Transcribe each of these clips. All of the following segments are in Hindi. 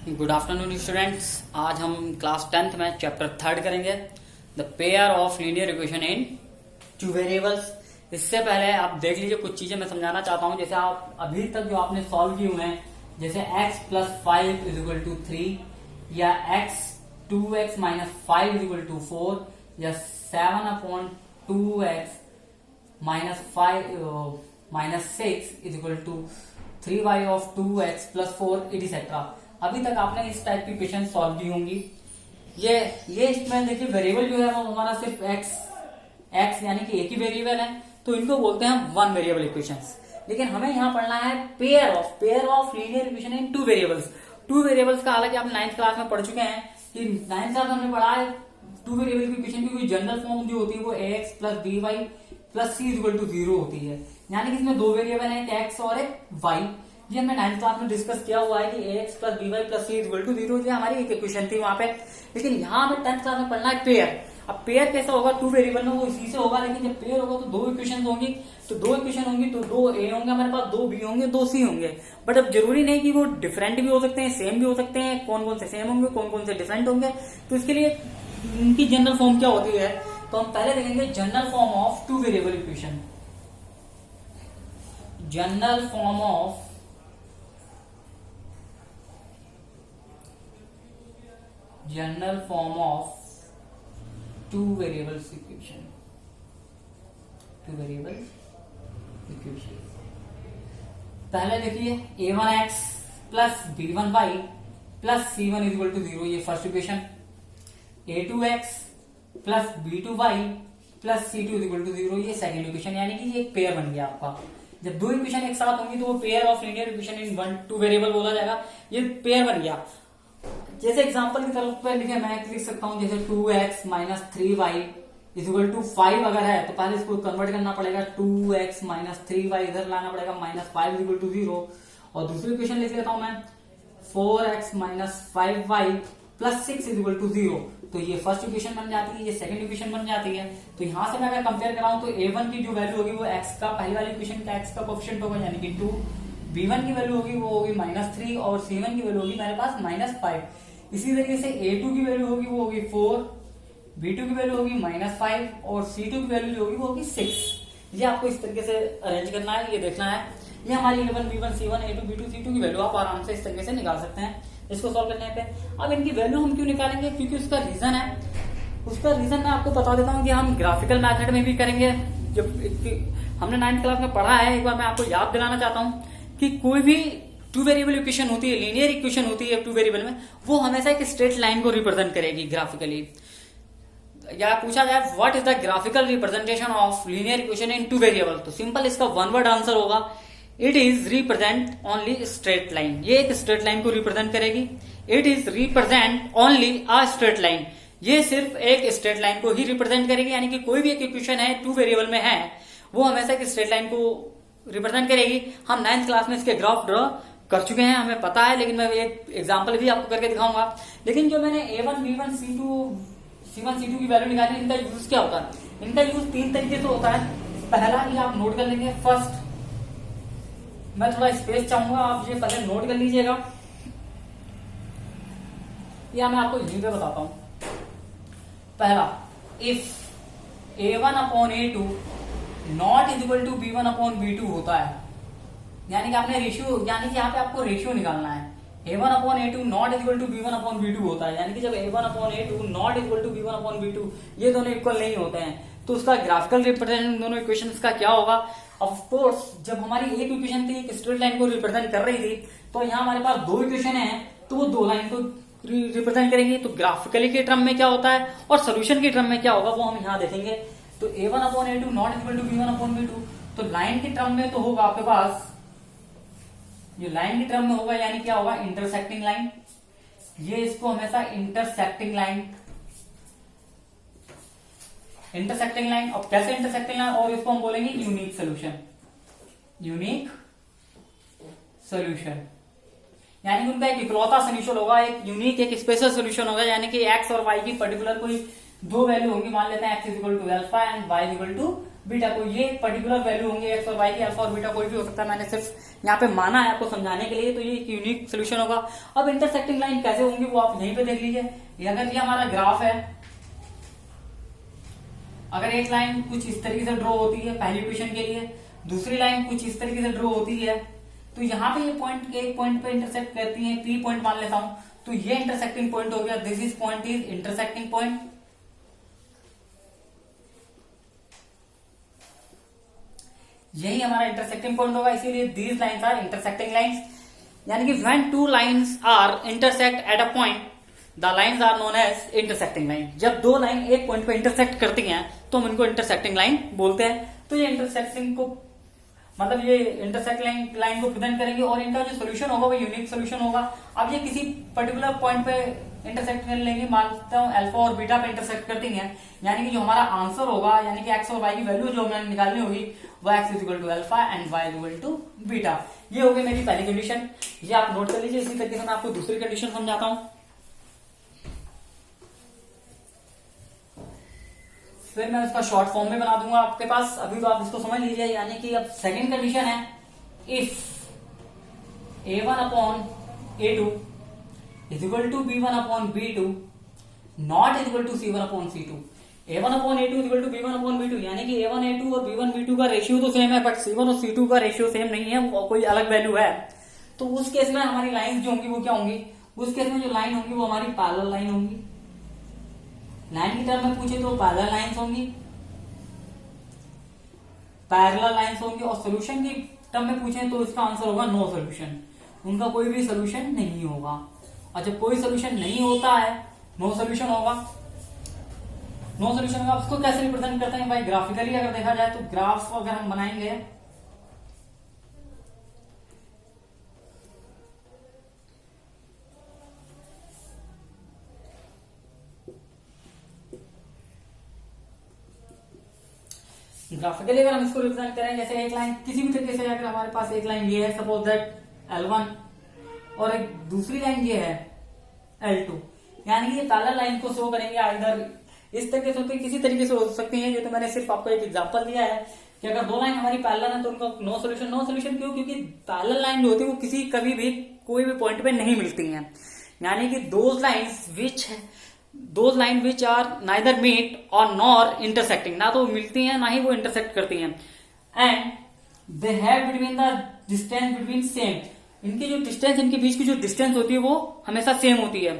Good afternoon students. आज हम क्लास 10th में चैप्टर 3 करेंगे, the pair of linear equation in two variables. इससे पहले आप देख लीजिए, कुछ चीजें मैं समझाना चाहता हूं। जैसे आप अभी तक जो आपने सॉल्व किए हुए हैं, जैसे x + 5 = 3 या x 2x - 5 = 4 या 7/2x - 6 = 3y of 2x + 4 etc। अभी तक आपने इस टाइप की इक्वेशन सॉल्व की होंगी। ये इसमें देखिए, वेरिएबल जो है वो हमारा सिर्फ x यानी कि एक ही वेरिएबल है, तो इनको बोलते हैं वन वेरिएबल इक्वेशंस। लेकिन हमें यहाँ पढ़ना है pair of linear equation in two variables. Two variables का हालांकि आप 9th क्लास में पढ़ चुके हैं कि 9th क्लास में हमने पढ़ा है टू वेरिएबल की इक्वेशन की जनरल फॉर्म जो होती है वो ax + by + c = 0 होती है। यानी कि इसमें दो वेरिएबल है, एक x और एक y। ये हमने 9th क्लास में डिस्कस किया हुआ है कि ax + by + c = 0। ये हमारी एक इक्वेशन थी वहां पे। लेकिन यहाँ हमें 10th क्लास में पढ़ना है पेयर। अब पेयर कैसा होगा? टू वेरिएबल में वो इसी से होगा, लेकिन जब पेयर होगा तो दो इक्वेशन होंगी। तो दो इक्वेशन होंगी तो दो a होंगे हमारे पास, दो b होंगे, दो c होंगे। बट अब जरूरी नहीं कि वो डिफरेंट भी हो सकते हैं, सेम भी हो सकते हैं। कौन कौन से सेम होंगे, कौन कौन से डिफरेंट होंगे, तो इसके लिए इनकी जनरल फॉर्म क्या होती है, तो हम पहले देखेंगे general form of two variable equation. General form of two variables equation. पहले देखिए a1x + b1y + c1 = 0, ये first equation. a2x + b2y + c2 = 0, ये सेकंड इक्वेशन। यानी कि ये एक पेयर बन गया आपका। जब दो इक्वेशन एक साथ होंगी तो वो pair of linear equation in two variable बोला जाएगा। ये पेयर बन गया। जैसे एग्जांपल की तरफ पे लिखे, मैं लिख सकता हूं जैसे 2x - 3y = 5 अगर है तो पहले इसको कन्वर्ट करना पड़ेगा, 2x - 3y इधर लाना पड़ेगा, -5 = 0। और दूसरी इक्वेशन लिख लेता हूं मैं 4x - 5y + 6 = 0। तो ये फर्स्ट इक्वेशन बन जाती है, ये सेकंड इक्वेशन बन जाती है। तो यहां से मैं अगर कंपेयर कराऊं तो a1 की जो वैल्यू होगी वो x का, पहली वाली इक्वेशन का x का कोएफिशिएंट होगा यानी कि 2। b1 की वैल्यू होगी वो होगी -3 और c1 की वैल्यू होगी मेरे पास -5। इसी तरीके से a2 की वैल्यू होगी वो होगी 4, b2 की वैल्यू होगी -5 और c2 की वैल्यू जो होगी वो होगी 6। ये आपको इस तरीके से अरेंज करना है, ये देखना है। ये हमारी a1 b1 c1 a2 b2 c2 की वैल्यू आप आराम से इस तरीके से निकाल सकते हैं इसको सॉल्व करने पे। अब इनकी वैल्यू हम क्यों निकालेंगे? क्योंकि उसका रीजन है। उसका रीजन मैं आपको बता देता हूँ कि हम ग्राफिकल मेथड में भी करेंगे। जब हमने 9th क्लास में पढ़ा है, एक बार मैं आपको याद दिलाना चाहता हूँ कि कोई भी टू वेरिएबल इक्वेशन होती है, लीनियर इक्वेशन होती है टू वेरिएबल में, वो हमेशा एक स्ट्रेट लाइन को रिप्रेजेंट करेगी ग्राफिकली। या पूछा जाए what is the graphical representation of linear equation in two variable, तो सिंपल इसका वन वर्ड आंसर होगा, it is represent only straight line. ये एक स्ट्रेट लाइन को रिप्रेजेंट करेगी। It is represent only a straight line. ये सिर्फ एक स्ट्रेट लाइन को ही रिप्रेजेंट करेगी। यानी कि कोई भी एक इक्वेशन है टू वेरिएबल में है, वो हमेशा एक स्ट्रेट लाइन को रिप्रेजेंट करेगी। हम 9th क्लास में इसके ग्राफ ड्रॉ कर चुके हैं, हमें पता है, लेकिन मैं एक एग्जांपल भी आपको करके दिखाऊंगा। लेकिन जो मैंने a1 b1 c1 c2 की वैल्यू निकाली, इनका यूज क्या होता है? इनका यूज 3 तरीके से होता है। पहला ही आप नोट कर लेंगे। फर्स्ट, मैं थोड़ा स्पेस चाहूंगा, आप ये पहले नोट कर लीजिएगा, या मैं आपको यहीं पे बताता हूं। पहला, इफ a1/a2 ≠ b1/b2 होता है, यानी कि आपने रेशियो, यानी कि यहाँ पे आपको रेशियो निकालना है। a1/a2 ≠ b1/b2 होता है, यानी कि जब a1/a2 ≠ b1/b2 ये दोनों इक्वल नहीं होते हैं, तो उसका ग्राफिकल रिप्रेजेंटेशन दोनों इक्वेशंस का क्या होगा? ऑफ कोर्स, जब हमारी एक इक्वेशन थी, एक स्ट्रेट लाइन को रिप्रेजेंट कर रही थी, तो यहाँ हमारे पास दो इक्वेशन है, तो वो दो लाइन को रिप्रेजेंट करेंगे। तो ग्राफिकली के टर्म में क्या होता है और सोल्यूशन के टर्म में क्या होगा, वो हम यहाँ देखेंगे। तो a1/a2 ≠ b1/b2, तो लाइन के टर्म में तो होगा आपके पास, जो लाइन के टर्म में होगा, यानी क्या होगा? Intersecting line. ये इसको हमेशा इंटरसेक्टिंग लाइन, और कैसे इंटरसेक्टिंग लाइन, और इसको हम बोलेंगे यूनिक सोल्यूशन। यानी कि उनका एक इकलौता सोल्यूशन होगा, एक यूनिक, एक स्पेशल सोल्यूशन होगा। यानी कि एक्स और वाई की पर्टिकुलर कोई दो वैल्यू होंगी, मान लेते हैं x = α एंड y = बीटा को, ये पर्टिकुलर वैल्यू होंगे एक्स और वाई की, अल्फा और बीटा कोई भी हो सकता है, मैंने सिर्फ यहाँ पे माना है आपको समझाने के लिए, तो ये एक यूनिक सोल्यूशन होगा। अब इंटरसेक्टिंग लाइन कैसे होंगी वो आप यहीं पे देख लीजिए। अगर ये हमारा ग्राफ है, अगर एक लाइन कुछ इस तरीके से ड्रॉ होती है पहली इक्वेशन के लिए, दूसरी लाइन कुछ इस तरीके से ड्रॉ होती है, तो यहाँ पे ये पॉइंट एक पॉइंट पे इंटरसेक्ट करती है, पी पॉइंट मान लेता हूं, तो ये इंटरसेक्टिंग पॉइंट हो गया, this is point is intersecting point. यही हमारा इंटरसेक्टिंग पॉइंट होगा, इसीलिए these lines are intersecting lines. यानी कि when two lines are intersect at a point the lines are known as intersecting line. जब दो लाइन एक पॉइंट पे इंटरसेक्ट करती हैं तो हम इनको इंटरसेक्टिंग लाइन बोलते हैं। तो ये इंटरसेक्टिंग को मतलब ये इंटरसेक्टिंग लाइन को प्रेजेंट करेंगे और इनका जो सोल्यूशन होगा वो यूनिक सोल्यूशन होगा। अब ये किसी पर्टिकुलर पॉइंट पे इंटरसेक्ट कर लेंगे, मानता हूं अल्फा और बीटा पे इंटरसेक्ट करती हैं, यानी कि जो हमारा आंसर होगा, यानी कि एक्स और वाई की वैल्यू जो हमें निकालनी होगी वो X is equal to alpha and Y is equal to beta. ये हो गई मेरी पहली कंडीशन, ये आप नोट कर लीजिए। इसी तरीके से मैं आपको दूसरी कंडीशन समझाता हूं, फिर मैं उसका शॉर्ट फॉर्म में बना दूंगा आपके पास, अभी तो आप इसको समझ लीजिए। यानी कि अब सेकंड कंडीशन है, if a1 upon a2 is equal to b1 upon b2 not is equal to c1 upon c2। a1 upon a2 is equal to b1 upon b2, यानी कि a1 a2 और b1 b2 का रेशियो तो सेम है, बट c1 और c2 का रेशियो सेम नहीं है, वो कोई अलग वैल्यू है। तो उस केस में हमारी लाइंस जो होंगी वो क्या होंगी, उस केस में जो लाइन होंगी वो हमारी पैरेलल लाइन होंगी। लाइन की टर्म में पूछे तो पैरेलल लाइंस होंगी, पैरेलल लाइंस होंगी। और सॉल्यूशन की टर्म में पूछे तो इसका आंसर होगा नो सॉल्यूशन, उनका कोई भी सॉल्यूशन नहीं होगा। और जब कोई सॉल्यूशन नहीं होता है, नो सॉल्यूशन होगा, नो सॉल्यूशन होगा। उसको कैसे रिप्रेजेंट करते हैं भाई, ग्राफिकली अगर देखा जाए तो ग्राफ्स अगर हम बनाएंगे, ग्राफिकली अगर हम इसको रिप्रेजेंट करें, जैसे एक लाइन किसी भी तरीके से, अगर हमारे पास एक लाइन ये है सपोज दैट L1 और एक दूसरी लाइन ये है L2, यानी कि ये पैरेलल लाइन को शो करेंगे। आइदर इस तरीके से होती है, किसी तरीके से हो सकती है। ये तो मैंने सिर्फ आपको एक एग्जांपल दिया है कि अगर दो लाइन हमारी पैरेलल है तो उनका नो सॉल्यूशन। नो सॉल्यूशन क्यों, क्योंकि पैरेलल लाइन जो होती है वो किसी कभी भी कोई भी पॉइंट पे नहीं मिलती हैं। यानी कि those line which are neither meet और नॉर इंटरसेक्टिंग, ना तो मिलती हैं ना ही वो इंटरसेक्ट करती हैं। And they have between the distance between same, इनकी जो डिस्टेंस, इनके बीच की जो डिस्टेंस होती है वो हमेशा सेम होती है।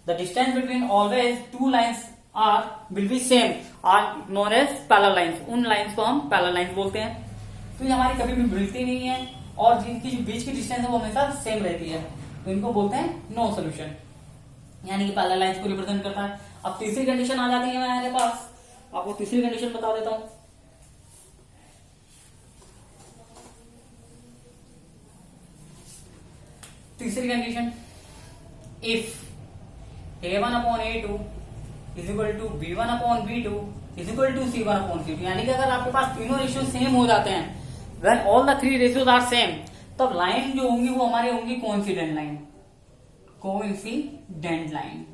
The distance between always two lines are will be same are known as parallel lines. उन लाइन्स को हम पैरेलल लाइन्स बोलते हैं। तो ये हमारी कभी भी मिलती नहीं है और जिनकी जो बीच की डिस्टेंस है वो हमेशा सेम रहती है, तो इनको बोलते हैं नो सॉल्यूशन, यानी कि पैरेलल लाइंस को रिप्रेजेंट करता है। अब तीसरी कंडीशन आ जाती है मेरे पास, आपको तीसरी कंडीशन बता देता हूं। तीसरी condition, if a1 upon a2 is equal to b1 upon b2 is equal to c1 upon c2, यानी कि अगर आपके पास तीनों रेशियो सेम हो जाते हैं, when all the three ratios are same, तब लाइन जो होंगी वो हमारी होंगी coincident line. Coincident line,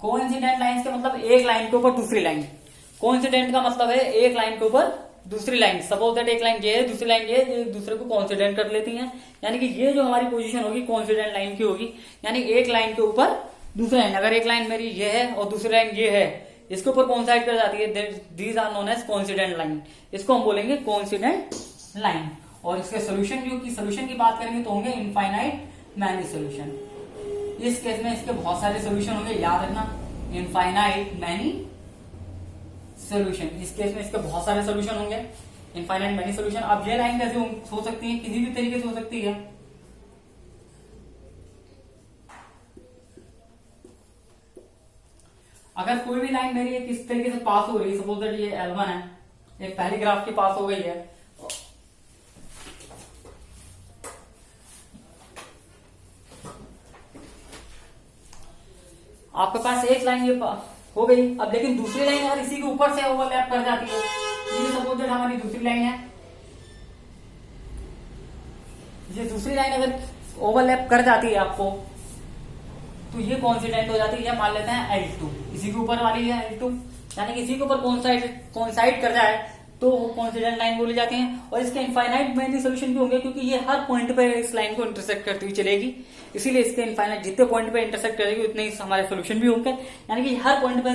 coincident line के मतलब एक लाइन के ऊपर दूसरी लाइन। कोइंसिडेंट का मतलब है एक लाइन के ऊपर दूसरी लाइन। सपोज दैट एक लाइन ये है, दूसरी लाइन ये है, एक दूसरे को कोइंसिडेंट कर लेती हैं, यानी कि ये जो हमारी पोजीशन होगी कोइंसिडेंट लाइन की होगी। यानी एक लाइन के ऊपर दूसरी लाइन, अगर एक लाइन मेरी ये है और दूसरी लाइन ये है, इसके ऊपर कोइंसाइड कर जाती है, these are known as coincident line. इसको हम बोलेंगे कोइंसिडेंट लाइन। और इसके सोल्यूशन की बात करेंगे तो होंगे इनफाइनाइट मैनी सोल्यूशन। इस केस में इसके बहुत सारे सोल्यूशन होंगे, याद रखना, इनफाइनाइट मैनी सोल्यूशन। इस केस में इसके बहुत सारे सोल्यूशन होंगे, इनफाइनाइट मैनी सोल्यूशन। अब ये लाइन कैसे हो सकती है, किसी भी तरीके से हो सकती है। अगर कोई भी लाइन मेरी किस तरीके से पास हो रही है, सपोज दैट ये L1 है, एक पहली ग्राफ की पास हो गई है, आपके पास एक लाइन ये हो गई। अब लेकिन दूसरी लाइन अगर इसी के ऊपर से ओवरलैप कर जाती है, ये सपोज दैट हमारी दूसरी लाइन है, ये दूसरी लाइन अगर ओवरलैप कर जाती है आपको, तो ये कोइंसिडेंट हो जाती है। मान लेते हैं L2, इसी के ऊपर वाली है L2, यानी कि इसी के ऊपर कोइंसाइड कर जाए तो कोइंसिडेंट लाइन बोली जाती है। और इसके इनफाइनाइट मैनी सोल्यूशन भी होंगे क्योंकि ये हर पॉइंट पे इस लाइन को इंटरसेक्ट करती हुई चलेगी, इसीलिए इसके इनफाइनाइट जितने पॉइंट पे इंटरसेक्ट करेगी उतने ही हमारे सोल्यूशन भी होंगे, यानी कि हर पॉइंट पे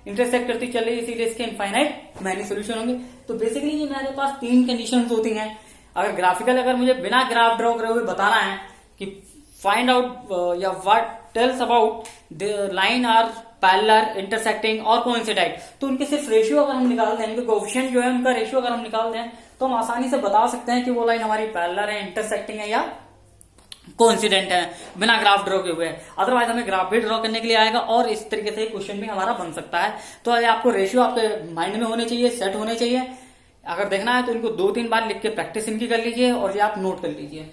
इंटरसेक्ट करती चल रही है, इसीलिए इसके इनफाइनाइट मैनी सोल्यूशन होंगे। तो बेसिकली ये मेरे पास 3 कंडीशन होती हैं। अगर ग्राफिकल, अगर मुझे बिना ग्राफ ड्रॉ करे हुए बताना है कि फाइंड आउट या what tells about the line are parallel, intersecting और कोइंसिडेंट, तो उनके सिर्फ रेशियो अगर हम निकाल दें, उनके कोएफिशिएंट जो है उनका रेशियो अगर हम निकाल दें तो हम आसानी से बता सकते हैं कि वो लाइन हमारी पैरेलल है, इंटरसेक्टिंग है या कोइंसिडेंट है, बिना ग्राफ ड्रॉ के हुए। अदरवाइज हमें ग्राफ भी ड्रॉ करने के लिए आएगा और इस तरीके से क्वेश्चन भी हमारा बन सकता है। तो आपको रेशियो आपके माइंड में होने चाहिए, सेट होने चाहिए। अगर देखना है तो इनको 2-3 बार लिख के प्रैक्टिस इनकी कर लीजिए और ये आप नोट कर लीजिए।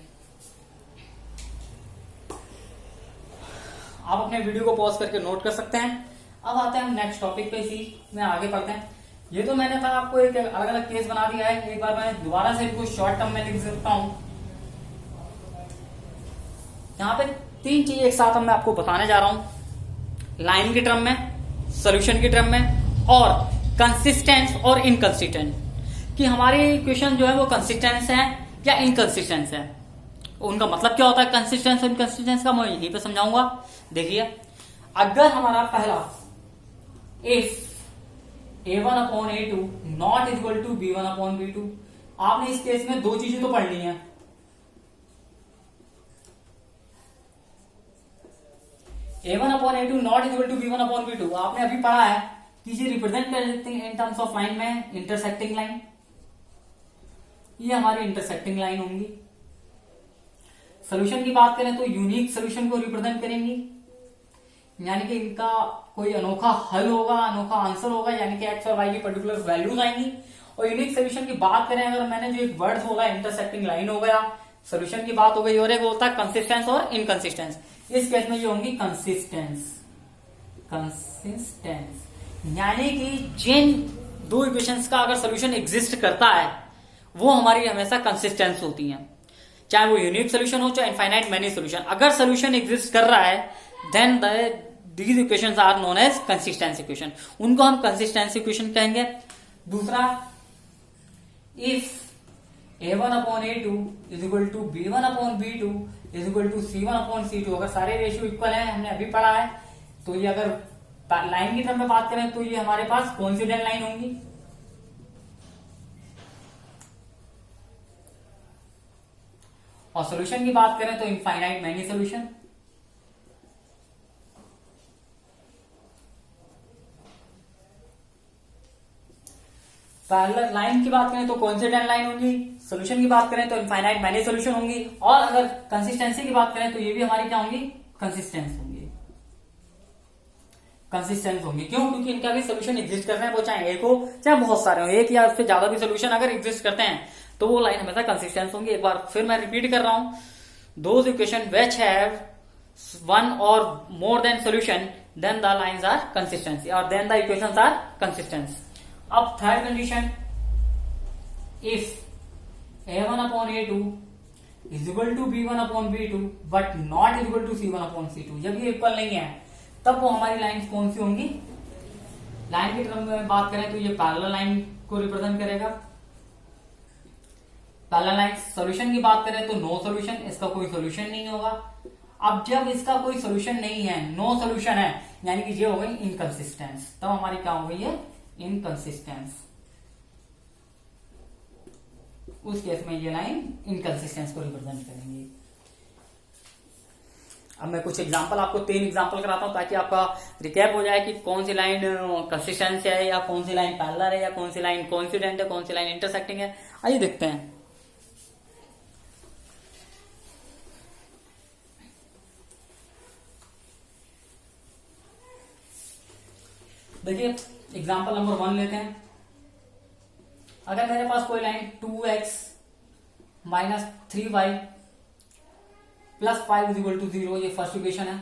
आप अपने वीडियो को पॉज करके नोट कर सकते हैं। अब आते हैं हम नेक्स्ट टॉपिक पे, इसी में आगे पढ़ते हैं। ये तो मैंने था आपको एक अलग अलग केस बना दिया है, एक बार मैं दोबारा से इनको शॉर्ट टर्म में लिख सकता हूं। यहाँ पे 3 चीज एक साथ मैं आपको बताने जा रहा हूं, लाइन की टर्म में, सोल्यूशन की टर्म में और कंसिस्टेंस और इनकंसिस्टेंट, कि हमारी इक्वेशन जो है वो कंसिस्टेंस है या इनकंसिस्टेंस है। उनका मतलब क्या होता है कंसिस्टेंस और इनकंसिस्टेंस का, मैं यहीं पे समझाऊंगा। देखिए, अगर हमारा पहला if a1/a2 not equal to b1/b2, आपने इस केस में 2 चीजें तो पढ़नी है। a1/a2 not equal to b1/b2 आपने अभी पढ़ा है कि ये रिप्रेजेंट कर देते हैं इन टर्म्स ऑफ लाइन में, इंटरसेक्टिंग लाइन। ये हमारी इंटरसेक्टिंग लाइन होंगी। सोल्यूशन की बात करें तो यूनिक सोल्यूशन को रिप्रेजेंट करेंगी, यानी कि इनका कोई अनोखा हल होगा, अनोखा आंसर होगा, यानी कि एक्स और वाई की पर्टिकुलर वैल्यूज आएंगी। और यूनिक सोल्यूशन की बात करें, अगर मैंने जो एक वर्ड होगा इंटरसेक्टिंग लाइन हो गया, सोल्यूशन की बात हो गई, और एक होता है कंसिस्टेंस और इनकंसिस्टेंस। इस केस में ये होंगी कंसिस्टेंस, यानी कि जिन 2 इक्वेशंस का अगर सोल्यूशन एग्जिस्ट करता है वो हमारी हमेशा कंसिस्टेंस होती हैं, चाहे वो यूनिक सोल्यूशन हो चाहे इनफाइनाइट मैनी सोल्यूशन। अगर सोल्यूशन एग्जिस्ट कर रहा है then these equations are known as consistence equation, उनको हम कंसिस्टेंस इक्वेशन कहेंगे। दूसरा, if a1/a2 is equal to b1/b2 is equal to c1/c2, अगर सारे रेशियो इक्वल हैं, हमने अभी पढ़ा है, तो ये अगर लाइन की टर्म में बात करें तो ये हमारे पास कोइंसिडेंट लाइन होंगी। और सॉल्यूशन की बात करें तो infinite many solution. Parallel line की बात करें तो कोइंसिडेंट लाइन होंगी, सॉल्यूशन की बात करें तो इनफाइनाइट मैनी सॉल्यूशन होंगी, और अगर कंसिस्टेंसी की बात करें तो ये भी हमारी क्या होंगी, कंसिस्टेंस होंगी। कंसिस्टेंस होंगी क्यों? क्योंकि इनका भी सोल्यूशन एग्जिस्ट कर रहे हैं, वो चाहे एक हो चाहे बहुत सारे हो, एक या उससे ज्यादा भी सोल्यूशन अगर एग्जिस्ट करते हैं तो वो लाइन हमेशा कंसिस्टेंस होंगी। एक बार फिर मैं रिपीट कर रहा हूं, those equation which have 1 or more than solution then the lines are consistency or then the equations are consistent. अब third condition, if a1/a2 is equal to b1/b2 but not equal to c1/c2, जब ये इक्वल नहीं है तब वो हमारी लाइन कौन सी होंगी? लाइन की टर्म में बात करें तो ये पैरेलल लाइन को रिप्रेजेंट करेगा। Parallel line. सॉल्यूशन की बात करें तो नो सॉल्यूशन, इसका कोई सॉल्यूशन नहीं होगा। अब जब इसका कोई सॉल्यूशन नहीं है, नो सॉल्यूशन है, यानी कि ये हो गई इनकंसिस्टेंस, तब हमारी क्या हो गई है, इनकंसिस्टेंस। उस केस में ये लाइन इनकंसिस्टेंस को रिप्रेजेंट करेंगे। अब मैं कुछ एग्जांपल आपको 3 एग्जांपल कराता हूं ताकि आपका रिकैप हो जाए कि कौन सी लाइन कंसिस्टेंस है या कौन सी लाइन पैरेलल है या कौन सी लाइन कोइंसिडेंट है, कौन सी लाइन इंटरसेक्टिंग है। आइए देखते हैं। देखिए एग्जांपल नंबर 1 लेते हैं। अगर मेरे पास कोई line 2x minus 3y plus 5 is equal to 0, ये फर्स्ट इक्वेशन है।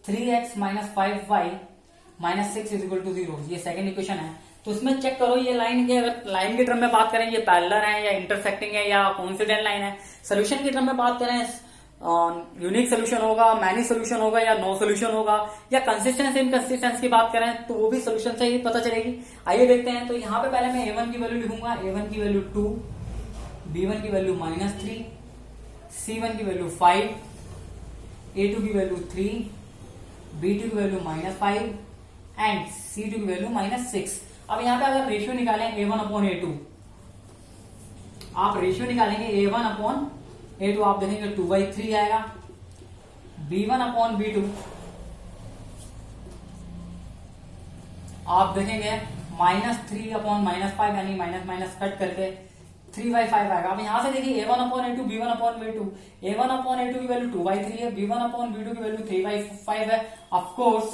3x minus 5y minus 6 is equal to 0, ये सेकंड इक्वेशन है। तो इसमें चेक करो ये लाइन के, अगर लाइन की टर्म में बात करें ये पैरेलल है या इंटरसेक्टिंग है या कोइंसिडेंट लाइन है। सोल्यूशन की टर्म में बात करें यूनिक सोल्यूशन होगा, मैनी सोल्यूशन होगा या नो सोल्यूशन होगा, या कंसिस्टेंस इनकंसिस्टेंस की बात करें तो वो भी सोल्यूशन से ही पता चलेगी। आइए देखते हैं। तो यहाँ पे पहले मैं a1 की वैल्यू लिखूंगा, a1 की वैल्यू 2, b1 की वैल्यू -3, c1 की वैल्यू 5, a2 की वैल्यू 3, b2 की वैल्यू -5 एंड c2 की वैल्यू -6। अब यहाँ पे अगर रेशियो निकालें a1 अपॉन a2, आप रेशियो निकालेंगे a1 अपॉन a2, आप देखेंगे 2/3 आएगा। b1 अपॉन b2 आप देखेंगे -3 अपॉन -5, यानी माइनस माइनस कट करके 3/5 आएगा। अब यहां से देखिए a1 upon a2, b1 upon b2, a1 upon a2 की वैल्यू 2/3 है, b1 अपॉन b2 की वैल्यू 3/5 है। Of course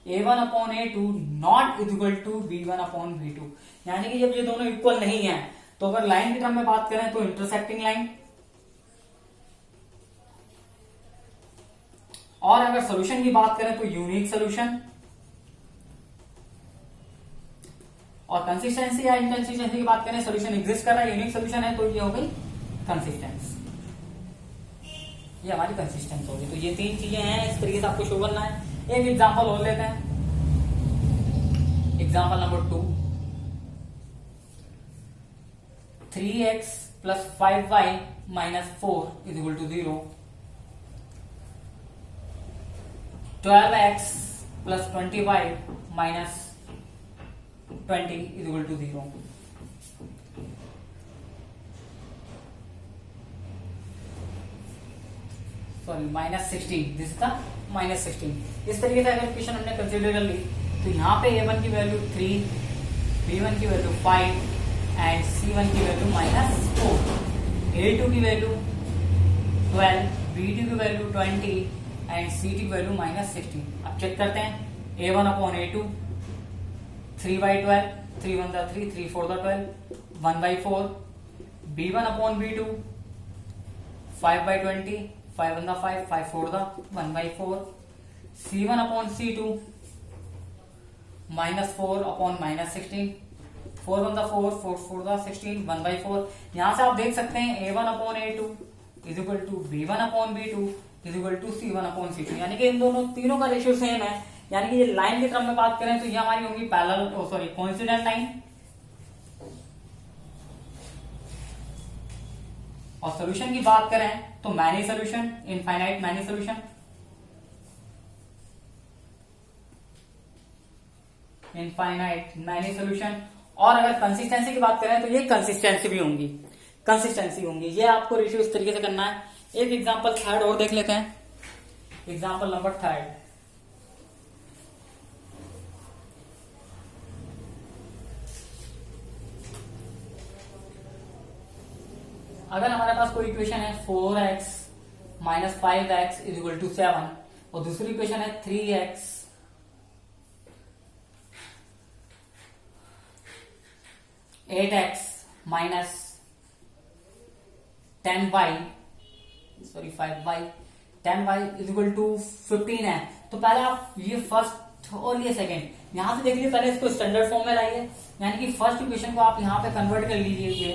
a1 upon a2 not equal to b1 upon b2, यानी कि जब ये दोनों इक्वल नहीं है तो अगर लाइन की टर्म में बात करें तो इंटरसेक्टिंग लाइन, और अगर सोल्यूशन की बात करें तो यूनिक सोल्यूशन, और कंसिस्टेंसी या इनकंसिस्टेंसी की बात करें, सोल्यूशन एग्जिस्ट कर रहा है, यूनिक सोल्यूशन है, तो ये हो गई कंसिस्टेंस, ये हमारी कंसिस्टेंस होगी। तो ये तीन चीजें हैं, इस तरीके से आपको शो करना है। एक एग्जांपल और लेते हैं, example number 2, 3x plus 5y minus 4 is equal to 0, 12x plus 20y minus 20 is equal to 0। Sorry -16, this is the -16। इस तरीके से अगर क्वेश्चन हमने कंसिडर कर ली तो यहाँ पे a1 की वैल्यू 3, b1 की वैल्यू 5 एंड c1 की वैल्यू -4, a2 की वैल्यू 12, b2 की वैल्यू 20 एंड c2 की वैल्यू -16। अब चेक करते हैं, a1 upon a2 3/12, 3 1 3, 3 4 12, 1/4, b1 upon b2 5/20, 5 1 5, 5 4 1/4, c1 upon c2 -4 upon -16, 4 1 4, 4 4 16, 1/4। यहां से आप देख सकते हैं a1 upon a2 is equal to b1 upon b2 is equal to c1 upon c2, यानी कि इन दोनों तीनों का रेशियो सेम है। यानी कि ये लाइन की टर्म में बात करें तो ये हमारी होगी पैरेलल, सॉरी कोइंसिडेंट लाइन, और सोल्यूशन की बात करें तो many solution, infinite many solution, infinite many solution. और अगर कंसिस्टेंसी की बात करें तो ये कंसिस्टेंसी भी होंगी, कंसिस्टेंसी होंगी। ये आपको रेशियो इस तरीके से करना है। एक एग्जांपल थर्ड और देख लेते हैं, एग्जांपल नंबर 3। अगर हमारे पास कोई इक्वेशन है 4x minus 5x is equal to 7, और दूसरी इक्वेशन है 3x minus 10y, sorry 5y, 10y is equal to 15 है, तो पहले आप ये फर्स्ट और ये सेकेंड यहां से देख लीजिए, पहले इसको स्टैंडर्ड फॉर्म में लाइए, यानी कि फर्स्ट इक्वेशन को आप यहां पे कन्वर्ट कर लीजिए, ये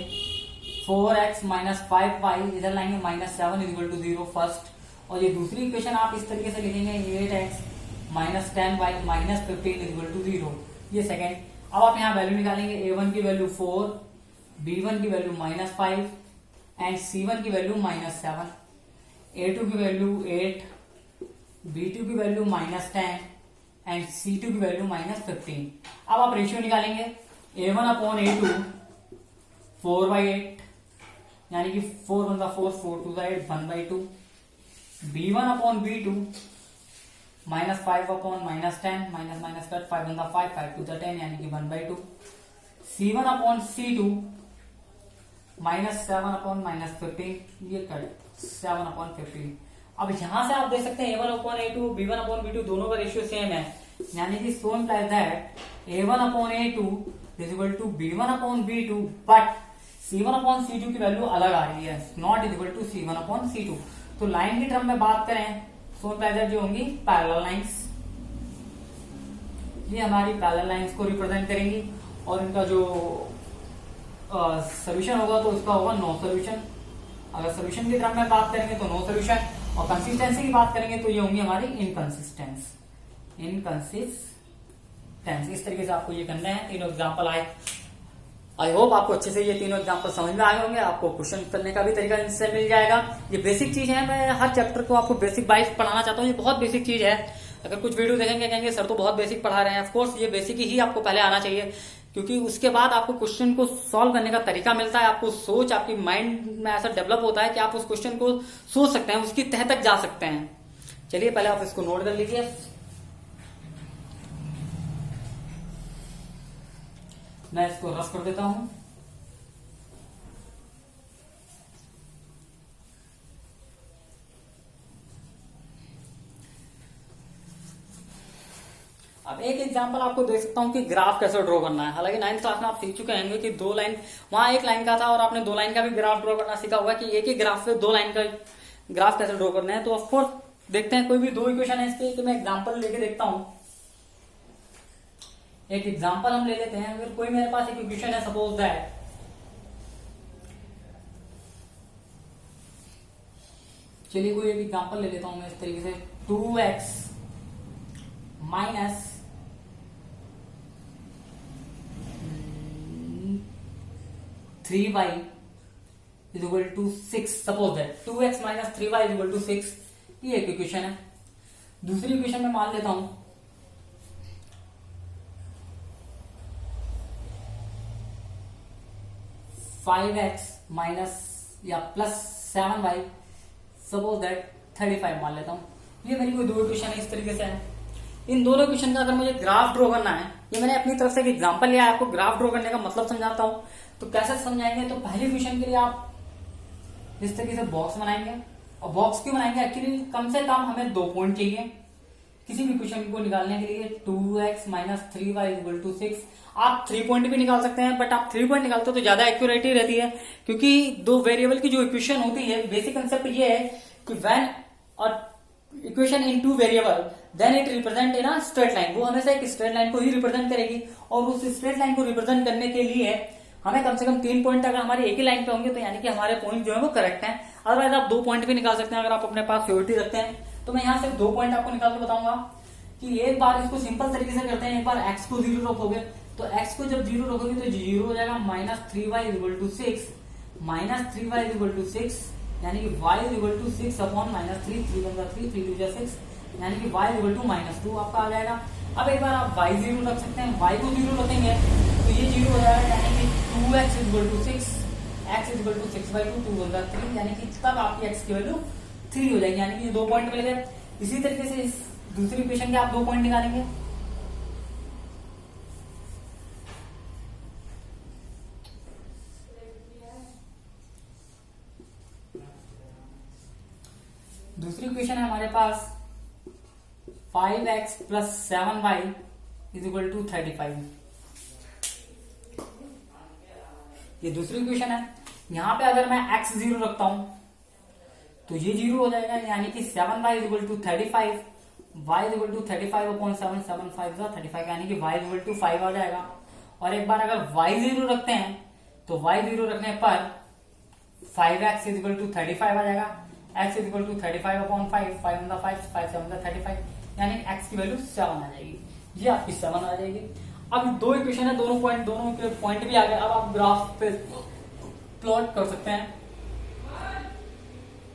4x माइनस 5y, इधर लाएंगे -7 इज इक्वल टू 0 फर्स्ट, और ये दूसरी इक्वेशन आप इस तरीके से लिखेंगे 8x minus 10y minus 15 is equal to 0, ये सेकेंड। अब आप यहाँ वैल्यू निकालेंगे, a1 की वैल्यू 4, b1 की वैल्यू -5 एंड c1 की वैल्यू -7, a2 की वैल्यू 8, b2 की वैल्यू -10 एंड c2 की वैल्यू -15। अब आप रेशियो निकालेंगे, a1 अपॉन a2 4/8, यानी कि 4 1 4, 4 2 8, 1/2, b1 upon b2 -5 upon -10, minus minus cut, 5 1 5, 5 2 10, यानी कि 1/2, c1 अपॉन c2 -7 अपॉन -15, ये कट 7 अपॉन 15। अब यहां से आप देख सकते हैं a1 upon a2, b1 upon b2 दोनों का रेशियो सेम है, यानी कि so implies that a1 upon a2 is equal to b1 upon b2, but c1 upon c2 की वैल्यू अलग आ रही है, not is equal to c1 upon c2। तो लाइन की टर्म में बात करें सो इम्प्लाइज दैट जो होंगी पैरेलल लाइंस, ये हमारी पैरेलल लाइंस को रिप्रेजेंट करेंगी, और इनका जो सोल्यूशन होगा तो इसका होगा नो सोल्यूशन। अगर सोल्यूशन की टर्म में बात करेंगे तो नो सोल्यूशन, और कंसिस्टेंसी की बात करेंगे तो ये होंगी हमारी इनकंसिस्टेंस। इस तरीके से आपको ये करना है। तीनों एग्जाम्पल आए, आई होप आपको अच्छे से ये तीनों एग्जाम्पल समझ में आए होंगे। आपको क्वेश्चन करने का भी तरीका इनसे मिल जाएगा। ये बेसिक चीज है, मैं हर चैप्टर को आपको बेसिक वाइज पढ़ाना चाहता हूँ। ये बहुत बेसिक चीज है। अगर कुछ वीडियो देखेंगे कहेंगे सर तो बहुत बेसिक पढ़ा रहे हैं, ऑफकोर्स ये बेसिक ही आपको पहले आना चाहिए, क्योंकि उसके बाद आपको क्वेश्चन को सॉल्व करने का तरीका मिलता है। आपको सोच, आपकी माइंड में ऐसा डेवलप होता है कि आप उस क्वेश्चन को सोच सकते हैं, उसकी तह तक जा सकते हैं। चलिए पहले आप इसको नोट कर लीजिए। मैं इसको रफ कर देता हूं। अब एक एग्जांपल आपको दे सकता हूं कि ग्राफ कैसे ड्रॉ करना है। हालांकि 9th क्लास में आप सीख चुके होंगे कि 2 लाइन, वहां 1 लाइन का था और आपने 2 लाइन का भी ग्राफ ड्रॉ करना सीखा होगा कि एक ही ग्राफ पे 2 लाइन का ग्राफ कैसे ड्रॉ करना है। तो ऑफकोर्स देखते हैं, कोई भी 2 इक्वेशन है इसके, तो मैं एग्जाम्पल लेके देखता हूं। एक एग्जाम्पल हम ले लेते हैं। अगर कोई मेरे पास एक इक्वेशन है, सपोज दैट चलिए कोई एक एग्जाम्पल ले लेता हूं मैं इस तरीके से 2x minus 3y is equal to 6। Suppose that 2x minus 3y is equal to 6, ये एक इक्वेशन है। दूसरी इक्वेशन में मान लेता हूं 5x माइनस या प्लस 7y, सपोज दैट 35 मान लेता हूं। ये मेरी कोई 2 इक्वेशन है, इस तरीके से है। इन दोनों इक्वेशन का अगर मुझे ग्राफ ड्रॉ करना है, ये मैंने अपनी तरफ से एक एग्जांपल लिया है, आपको ग्राफ ड्रॉ करने का मतलब समझाता हूं। तो कैसे समझाएंगे, तो पहली इक्वेशन के लिए आप इस तरीके से बॉक्स बनाएंगे। और बॉक्स क्यों बनाएंगे, एक्चुअली कम से कम हमें 2 पॉइंट चाहिए किसी भी क्वेश्चन को निकालने के लिए। 2x minus 3y equal to 6, आप 3 पॉइंट भी निकाल सकते हैं, बट आप 3 पॉइंट निकालते हो तो ज्यादा एक्यूरेटी रहती है, क्योंकि 2 वेरिएबल की जो इक्वेशन होती है, बेसिक कंसेप्ट ये है कि when equation in 2 variable then it represent in a straight line. वो हमेशा एक स्ट्रेट लाइन को ही रिप्रेजेंट करेगी, और उस स्ट्रेट लाइन को रिप्रेजेंट करने के लिए हमें कम से कम 3 पॉइंट अगर हमारे एक ही लाइन पे होंगे तो यानी कि हमारे पॉइंट जो है वो करेक्ट है। अदरवाइज आप 2 पॉइंट भी निकाल सकते हैं अगर आप अपने पास फेवरिटी रखते हैं। तो मैं यहाँ से 2 पॉइंट आपको निकाल के बताऊंगा कि एक बार इसको सिंपल तरीके से करते हैं। एक बार x को 0 रखोगे तो x को जब 0 रखोगे तो 0 हो जाएगा minus 3y equal to 6, minus 3y equal to 6, यानी कि y equal to 6 upon minus 3, 3 1 3, 3 2 6, यानी कि y इक्वल टू -2 आपका आ जाएगा। अब एक बार आप y 0 रख सकते हैं, y को 0 रखेंगे तो ये 0 हो जाएगा, यानी कि 2x equal to 6, x equal to 6/2, 2 1 3, यानी कि तब आपकी x की वैल्यू 3 हो जाएगी, यानी कि ये 2 पॉइंट मिल गए। इसी तरीके से इस दूसरी इक्वेशन के आप 2 पॉइंट निकालेंगे। दूसरी इक्वेशन है हमारे पास 5x plus 7y is equal to 35। ये दूसरी इक्वेशन है। यहां पे अगर मैं x 0 रखता हूं तो ये 0 हो जाएगा, यानी कि 7y is equal to 35, y is equal to 35 upon 7, 7 5 35, यानी कि y इज इक्वल टू 5 आ जाएगा। और एक बार अगर y 0 रखते हैं तो y 0 रखने पर 5x इज इक्वल टू 35 आ जाएगा, x is equal to 35 upon 5, 5 5, 5 7 35, यानी कि x की वैल्यू 7 आ जाएगी। ये आपकी 7 आ जाएगी। अब 2 इक्वेशन है, दोनों के पॉइंट भी आ गए। अब आप ग्राफ पे प्लॉट कर सकते हैं।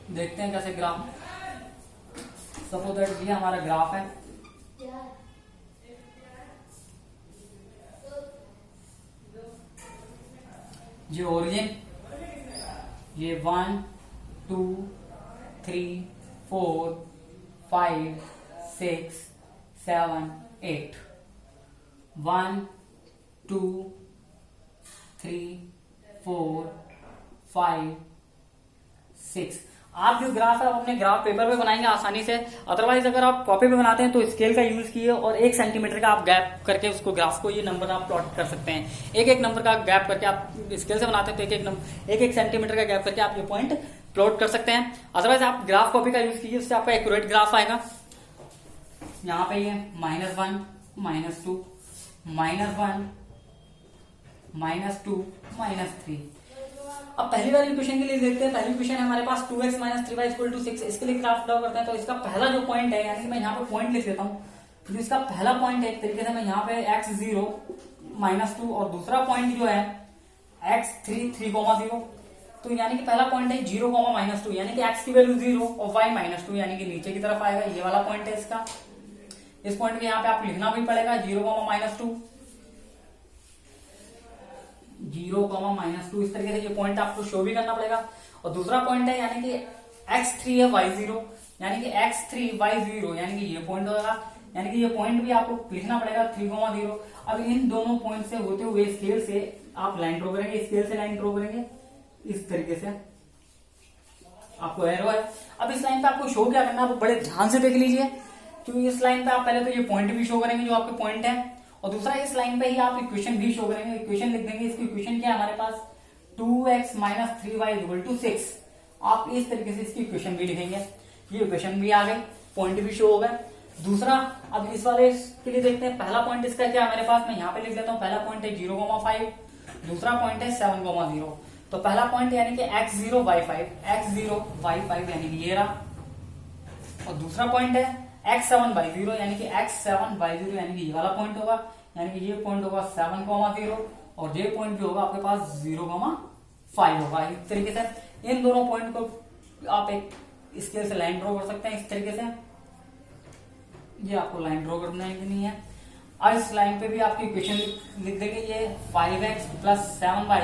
देखते हैं कैसे ग्राफ। सपोज दैट ये हमारा ग्राफ है। ये ओरिजिन, ये 1 2 3 4 5 6 7 8, 1 2 3 4 5 6। आप जो ग्राफ है आप अपने ग्राफ पेपर पे बनाएंगे आसानी से। अदरवाइज अगर आप कॉपी पे बनाते हैं तो स्केल का यूज किए और 1 सेंटीमीटर का आप गैप करके उसको ग्राफ को ये नंबर आप प्लॉट कर सकते हैं। एक नंबर का गैप करके आप स्केल से बनाते हैं तो एक सेंटीमीटर का गैप करके आप ये पॉइंट प्लॉट कर सकते हैं। अदरवाइज आप ग्राफ कॉपी का यूज कीजिए, उससे आपका एक्यूरेट ग्राफ आएगा। यहाँ पे ये -1 -2 -1 -2 -3। अब पहली वाली इक्वेशन के लिए देखते हैं। पहली इक्वेशन है हमारे पास 2x - 3y = 6। इसके लिए ग्राफ ड्रॉ करते हैं। तो इसका पहला जो पॉइंट है, यानी कि मैं यहाँ पे पॉइंट लिख देता हूँ। जो इसका पहला पॉइंट है, एक तरीके से मैं यहाँ पे x0 - 2 और दूसरा पॉइंट जो है x3 3,0। तो यानी कि पहला पॉइंट है 0, -2, यानी कि x की वैल्यू 0 और y -2 यानी कि नीचे की तरफ आएगा। ये वाला पॉइंट है इसका। इस पॉइंट को यहाँ पे आप लिखना भी पड़ेगा 0, -2, 0, -2। इस तरीके से ये पॉइंट आपको शो भी करना पड़ेगा। और दूसरा पॉइंट है यानी कि x3 है y0, यानी कि x3 y0 यानी कि ये पॉइंट होगा। यानी कि ये पॉइंट भी आपको लिखना पड़ेगा 3, 0। अब इन दोनों पॉइंट से होते हुए स्केल से आप लाइन ड्रॉ करेंगे, स्केल से लाइन ड्रॉ करेंगे इस तरीके से। आपको एरो है। अब इस लाइन पे आपको शो क्या करना है, आप बड़े ध्यान से देख लीजिए। क्योंकि इस लाइन पे आप पहले तो ये पॉइंट भी शो करेंगे जो आपके पॉइंट है, और दूसरा इस लाइन पे ही आप इक्वेशन भी शो करेंगे। इक्वेशन लिख देंगे। इसकी इक्वेशन क्या है हमारे पास, 2x - 3y = 6। आप इस तरीके से इसकी इक्वेशन भी लिखेंगे। ये इक्वेशन भी आ गई, पॉइंट भी शो हो गए। दूसरा, अब इस वाले के लिए देखते हैं। पहला पॉइंट इसका क्या है हमारे पास, मैं यहाँ पे लिख देता हूँ। पहला पॉइंट है 0,5, दूसरा पॉइंट है 7,0। तो पहला पॉइंट यानी कि x0 y5 यानी कि ये रहा। और दूसरा पॉइंट है x7 y0 यानी कि x7 y0 यानी कि ये वाला पॉइंट होगा। यानी कि ये पॉइंट होगा 7,0 और ये पॉइंट भी होगा आपके पास 0,5 होगा। इस तरीके से इन दोनों पॉइंट को आप एक स्केल से लाइन ड्रॉ कर सकते हैं इस तरीके से। ये आपको लाइन ड्रॉ करना है कि नहीं है। और इस लाइन पे भी आपकी इक्वेशन लिख देंगे। ये 5x + 7y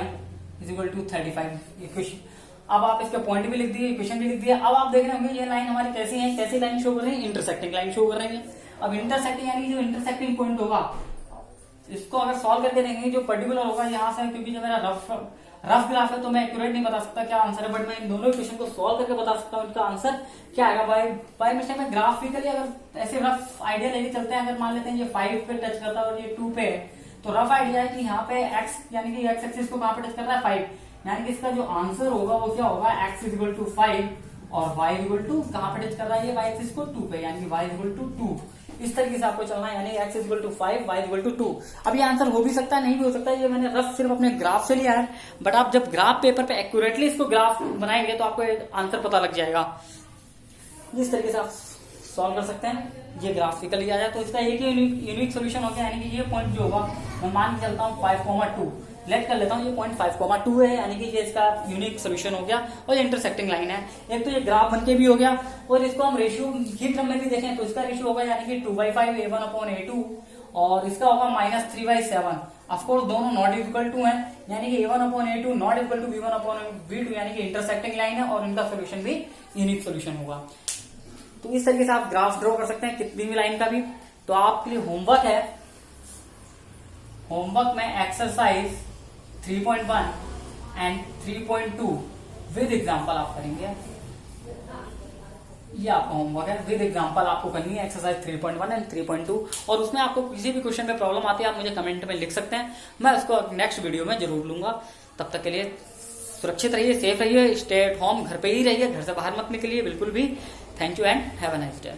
= 35 इक्वेशन। अब आप इसके पॉइंट भी लिख दिए, इक्वेशन भी लिख दिया। अब आप देख रहे होंगे ये लाइन हमारी कैसी है, कैसी लाइन शो कर रही है, इंटरसेक्टिंग लाइन शो कर रही है। अब इंटरसेक्टिंग यानी जो इंटरसेक्टिंग पॉइंट होगा, इसको अगर सॉल्व करके देंगे जो पर्टिकुलर होगा यहाँ से, क्योंकि जो मेरा रफ ग्राफ है तो मैं एक्यूरेट नहीं बता सकता क्या आंसर है, बट मैं इन दोनों इक्वेशन को सॉल्व करके बता सकता हूँ इनका आंसर क्या आएगा। बाय मिस्टेक में ग्राफिकली अगर ऐसे रफ आइडिया लेके चलते हैं, अगर मान लेते हैं ये 5 पे टच करता है और ये 2 पे है, तो रफ आइडिया है कि यहाँ पे x यानी कि x एक्सिस को कहाँ पे टच कर रहा है, 5, यानी कि इसका जो आंसर होगा वो क्या होगा, x = 5 और y = कहाँ पे टच कर रहा है ये y एक्सिस को 2 पे, यानी कि y = 2। इस तरीके से आपको चलना है, यानी x = 5 y = 2। अब ये आंसर हो भी सकता है, नहीं भी हो सकता है, ये मैंने रफ सिर्फ अपने ग्राफ से लिया है। बट आप जब ग्राफ पेपर पे एक्यूरेटली इसको ग्राफ बनाएंगे तो आपको आंसर पता लग जाएगा। इस तरीके से आप सॉल्व कर सकते हैं। ये ग्राफिकली आ जाए तो इसका एक ही यूनिक सोल्यूशन हो गया, यानी कि ये पॉइंट जो होगा, मैं मान के चलता हूँ 5,2 लेट कर लेता हूँ, ये पॉइंट 5,2 है, यानी कि ये इसका यूनिक सोल्यूशन हो गया। और ये इंटरसेक्टिंग लाइन है। एक तो ये ग्राफ बनके भी हो गया, और इसको हम रेशियो ही क्रम में भी देखें तो इसका रेशियो होगा यानी कि 2/5 a1/a2 और इसका होगा -3/7। ऑफकोर्स दोनों नॉट इक्वल टू है, यानी कि a1/a2 not equal to b1/b2, यानी कि इंटरसेक्टिंग लाइन है और इनका सोल्यूशन भी यूनिक सोल्यूशन होगा। तो इस तरीके से आप ग्राफ ड्रॉ कर सकते हैं कितनी भी लाइन का भी। तो आपके लिए होमवर्क है, होमवर्क में एक्सरसाइज 3.1 एंड 3.2 विद एग्जांपल आप करेंगे। ये आपका होमवर्क है, विद एग्जांपल आपको करनी है एक्सरसाइज 3.1 एंड 3.2। और उसमें आपको किसी भी क्वेश्चन में प्रॉब्लम आती है आप मुझे कमेंट में लिख सकते हैं, मैं उसको नेक्स्ट वीडियो में जरूर लूंगा। तब तक के लिए सुरक्षित रहिए, सेफ रहिए, स्टे एट होम, घर पे ही रहिए, घर से बाहर मत निकलिए बिल्कुल भी। Thank you and have a nice day.